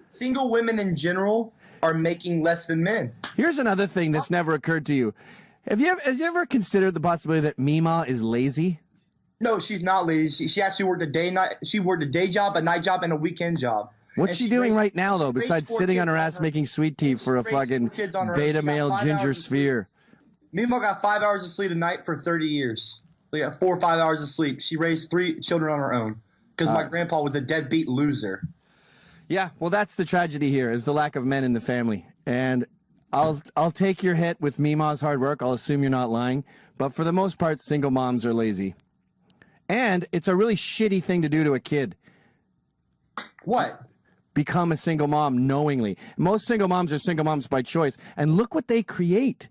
single women in general are making less than men. Here's another thing that's never occurred to you. Have you ever considered the possibility that Mima is lazy? No, she's not lazy. She actually worked a day job, a night job, and a weekend job. What's she doing right now, though, besides sitting on her ass making sweet tea for a fucking beta male ginger sphere? Mima got 5 hours of sleep a night for 30 years. She got 4 or 5 hours of sleep. She raised 3 children on her own because my grandpa was a deadbeat loser. Yeah, well, that's the tragedy here, is the lack of men in the family. And I'll take your hit with Mima's hard work. I'll assume you're not lying. But for the most part, single moms are lazy. And it's a really shitty thing to do to a kid. What? Become a single mom knowingly. Most single moms are single moms by choice. And look what they create.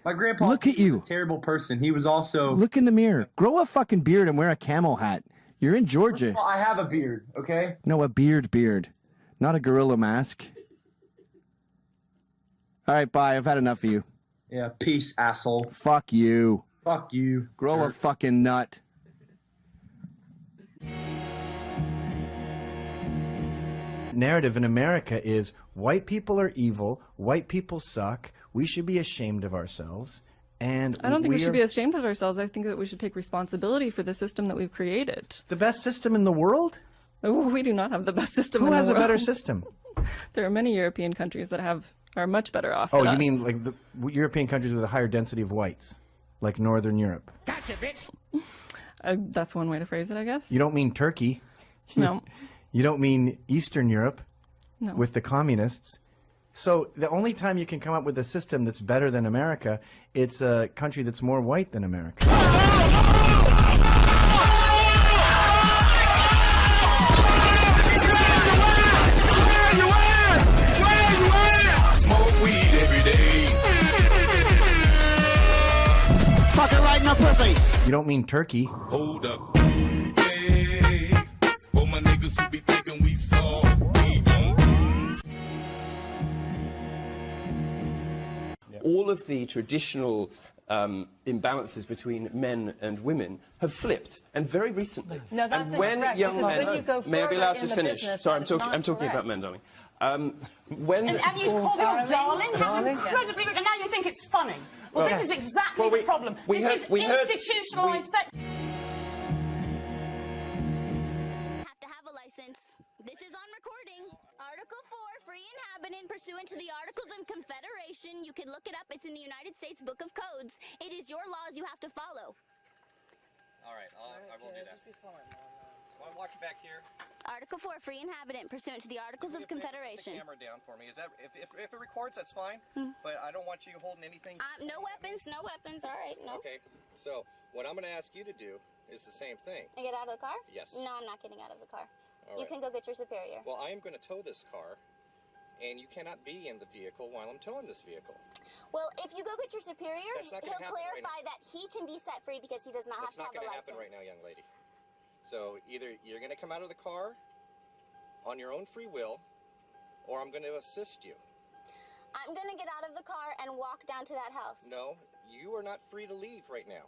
My grandpa was a terrible person. He was also... Look in the mirror. Grow a fucking beard and wear a camel hat. You're in Georgia. First of all, I have a beard, okay? No, a beard. Not a gorilla mask. All right, bye. I've had enough of you. Yeah, peace, asshole. Fuck you. Fuck you. Grow a fucking nut. Narrative in America is white people are evil, white people suck, we should be ashamed of ourselves, and I don't think we should be ashamed of ourselves. I think that we should take responsibility for the system that we've created. The best system in the world? Oh, we do not have the best system in the world. Who has a better system? There are many European countries that are much better off than us. Oh, you mean like the European countries with a higher density of whites, like Northern Europe? Gotcha, bitch! That's one way to phrase it, I guess. You don't mean Turkey. No. You don't mean Eastern Europe no. with the communists. So the only time you can come up with a system that's better than America, it's a country that's more white than America. Smoke weed every day. Fuck it right in the pussy. You don't mean Turkey. Hold up. Hey, for my niggas who be thinking we soft, we don't. All of the traditional imbalances between men and women have flipped, and very recently. No, that's and when incorrect, young because men, when you go may I be allowed to further in the finish? business, Sorry, that's I'm talking not about men, darling. When And you call me your darling? Darling? Incredibly rude, and now you think it's funny. Well, Well, this is exactly well, the problem. we This heard- is we heard- institutionalized sex. Have to have a license. This is on recording. Article 4, free inhabitant pursuant to the Articles of Confederation. You can look it up. It's in the United States Book of Codes. It is your laws you have to follow. All right, I will do that. Want to walk you back here? Article 4, free inhabitant pursuant to the Articles of Confederation. Put the camera down for me. Is that if it records, that's fine. But I don't want you holding anything. No weapons, no weapons. All right, no. Okay. So what I'm going to ask you to do is the same thing. And get out of the car? Yes. No, I'm not getting out of the car. All You right. can go get your superior. Well, I am going to tow this car, and you cannot be in the vehicle while I'm towing this vehicle. Well, if you go get your superior, That's not he'll gonna happen right clarify that he can be set free because he does not That's have not to have a going to license. happen right now, young lady. So either you're going to come out of the car on your own free will, or I'm going to assist you. I'm going to get out of the car and walk down to that house. No, you are not free to leave right now.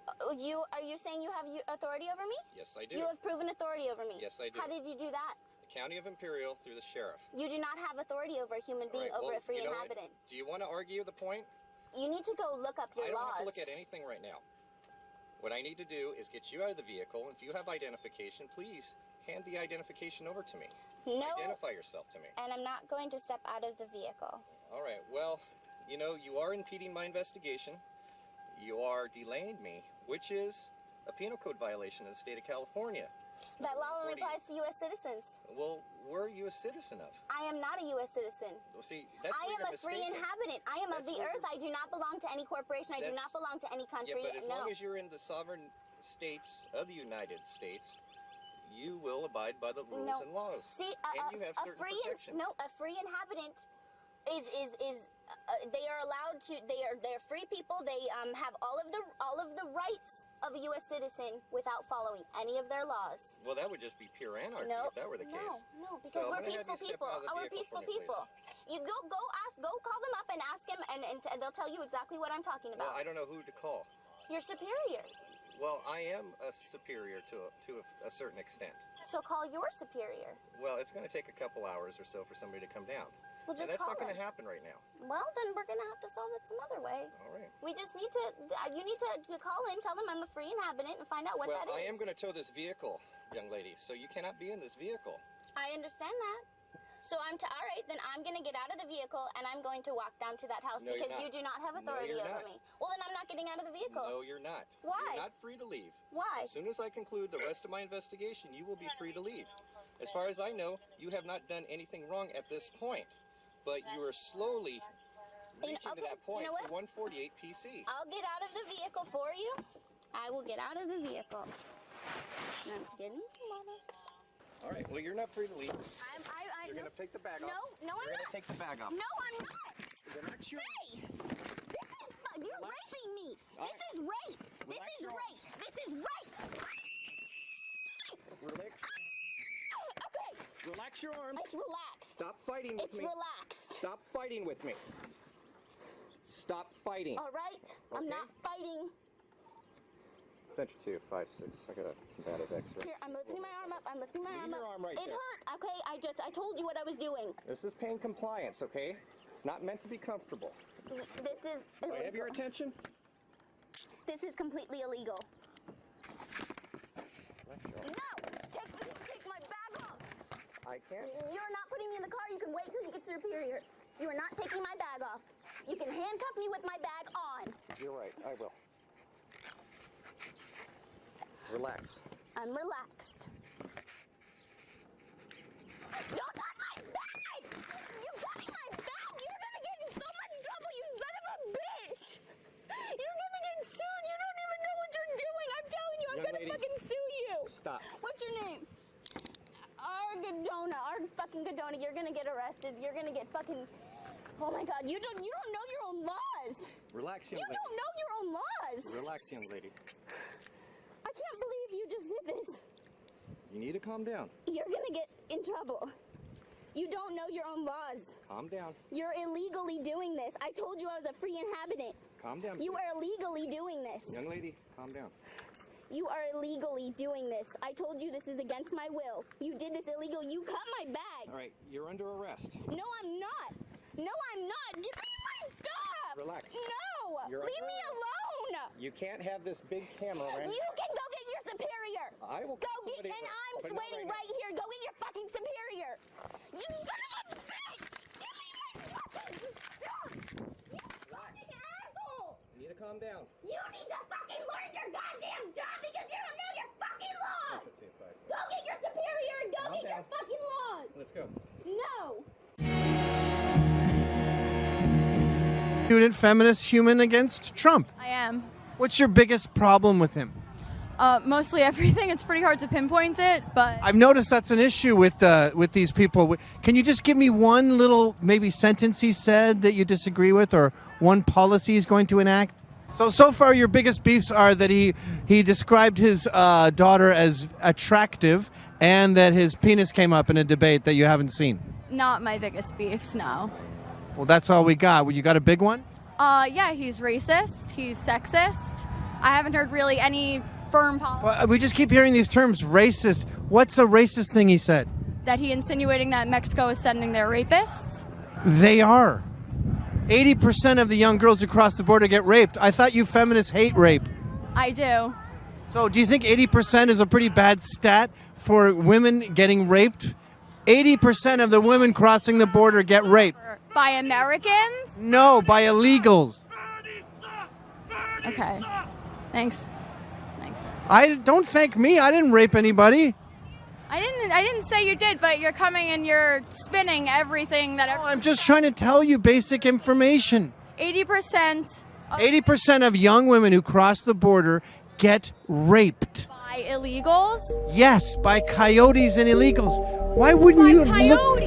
Are you saying you have authority over me? Yes, I do. You have proven authority over me. Yes, I do. How did you do that? The County of Imperial through the sheriff. You do not have authority over a human All being, right, over well, a free you know what? inhabitant. Do you want to argue the point? You need to go look up your I don't laws. have to look at anything right now. What I need to do is get you out of the vehicle. If you have identification, please hand the identification over to me. No. Identify yourself to me. And I'm not going to step out of the vehicle. All right. Well, you know, you are impeding my investigation. You are delaying me, which is a penal code violation in the state of California. That law only applies to U.S. citizens. Well, where are you a citizen of? I am not a U.S. citizen. Well, see, that's I where am you're a free mistaken. inhabitant. I am of the earth. I do not belong to any corporation. I do not belong to any country. Yeah, but as no. long as you're in the sovereign states of the United States, you will abide by the rules and laws. See, and you have certain protection. a free inhabitant is they are allowed to. They're free people. They have all of the rights of a U.S. citizen without following any of their laws. Well, that would just be pure anarchy if that were the case. No, because So I'm we're gonna have peaceful you step people. out of the We're vehicle peaceful for me, people. You go call them up and ask them, and they'll tell you exactly what I'm talking Well, about. I don't know who to call. Your superior. Well, I am a superior to a certain extent. So call your superior. Well, it's going to take a couple hours or so for somebody to come down. Well, just and that's call not going to them. happen right now. Well, then we're gonna have to solve it some other way. All right. We just need to. You need to call in, tell them I'm a free inhabitant, and find out what Well, that is. I am going to tow this vehicle, young lady, so you cannot be in this vehicle. I understand that. So all right, then I'm gonna get out of the vehicle and I'm going to walk down to that house No, you're because not. you do not have No, authority you're over not. me. Well, then I'm not getting out of the vehicle. No, you're not. Why? You're not free to leave. Why? As soon as I conclude the rest of my investigation, you will be free to leave. As far as I know, you have not done anything wrong at this point, but you are slowly reaching to that point you know what? to 148 PC. I'll get out of the vehicle for you. I will get out of the vehicle. I'm getting All right, well, you're not free to leave. You're no, going to take the bag off. No, I'm You're going not. to take the bag off. No, I'm not. Relax your... Hey! You're raping me. This is rape. This is rape. This is rape. Relax. Okay. Relax your arms. It's relaxed. Stop fighting with It's me. relaxed. Stop fighting with me. Stop fighting. All right. I'm Okay. not fighting. Center 2, 5, 6. I got a combative X-ray. Here, I'm lifting my arm up. I'm lifting my Leave arm your up. arm right It there. hurt. Okay, I told you what I was doing. This is pain compliance, okay? It's not meant to be comfortable. This is Do I have your illegal. attention? This is completely illegal. No! Take my bag off! I can't. You're not putting me in the car. You can wait till you get to your superior. You are not taking my bag off. You can handcuff me with my bag on. You're right. I will. Relax. I'm relaxed. You got my bag! You got my bag! You're gonna get in so much trouble, you son of a bitch! You're gonna get sued! You don't even know what you're doing! I'm telling you, I'm Young gonna lady, fucking sue you! Stop. What's your name? Argadona, you're gonna get arrested. You're gonna get fucking... Oh my god, you don't know your own laws! Relax, young You lady. don't know your own laws! Relax, young lady. I can't believe you just did this. You need to calm down. You're gonna get in trouble. You don't know your own laws. Calm down. You're illegally doing this. I told you I was a free inhabitant. Calm down. You are illegally doing this. Young lady, calm down. You are illegally doing this. I told you this is against my will. You did this illegal. You cut my bag. All right, you're under arrest. No, I'm not. No, I'm not. Give me my stuff. Relax. No. You're Leave under me arrest. alone. You can't have this big camera around. You can go get your superior. I will Go call get, somebody, and I'm but not waiting right now. right here. Go get your fucking superior. You son of a bitch. Give me my fucking stuff. You fucking asshole. You need to calm down. You need to fucking learn your goddamn job because you don't know your fucking laws. Go get your superior and go Calm get your down. fucking laws. Let's go. No. Student, feminist, human against Trump. I am. What's your biggest problem with him? Mostly everything. It's pretty hard to pinpoint it, but I've noticed that's an issue with these people. Can you just give me one little maybe sentence he said that you disagree with, or one policy he's going to enact? So far your biggest beefs are that he described his daughter as attractive, and that his penis came up in a debate that you haven't seen. not my biggest beefs, no. Well, that's all we got. Well, you got a big one? Yeah, he's racist. He's sexist. I haven't heard really any firm policy Well, we just keep hearing these terms, racist. What's a racist thing he said? that he insinuating that Mexico is sending their rapists. They are. 80% of the young girls who cross the border get raped. I thought you feminists hate rape. I do. So do you think 80% is a pretty bad stat for women getting raped? 80% of the women crossing the border get raped. By Americans? No, by illegals. Okay. Thanks. Thanks. Don't thank me. I didn't rape anybody. I didn't say you did, but you're coming and you're spinning everything that No, I'm just trying to tell you basic information. 80% 80% of young women who cross the border get raped. by illegals. Yes, by coyotes and illegals. Why wouldn't you have looked?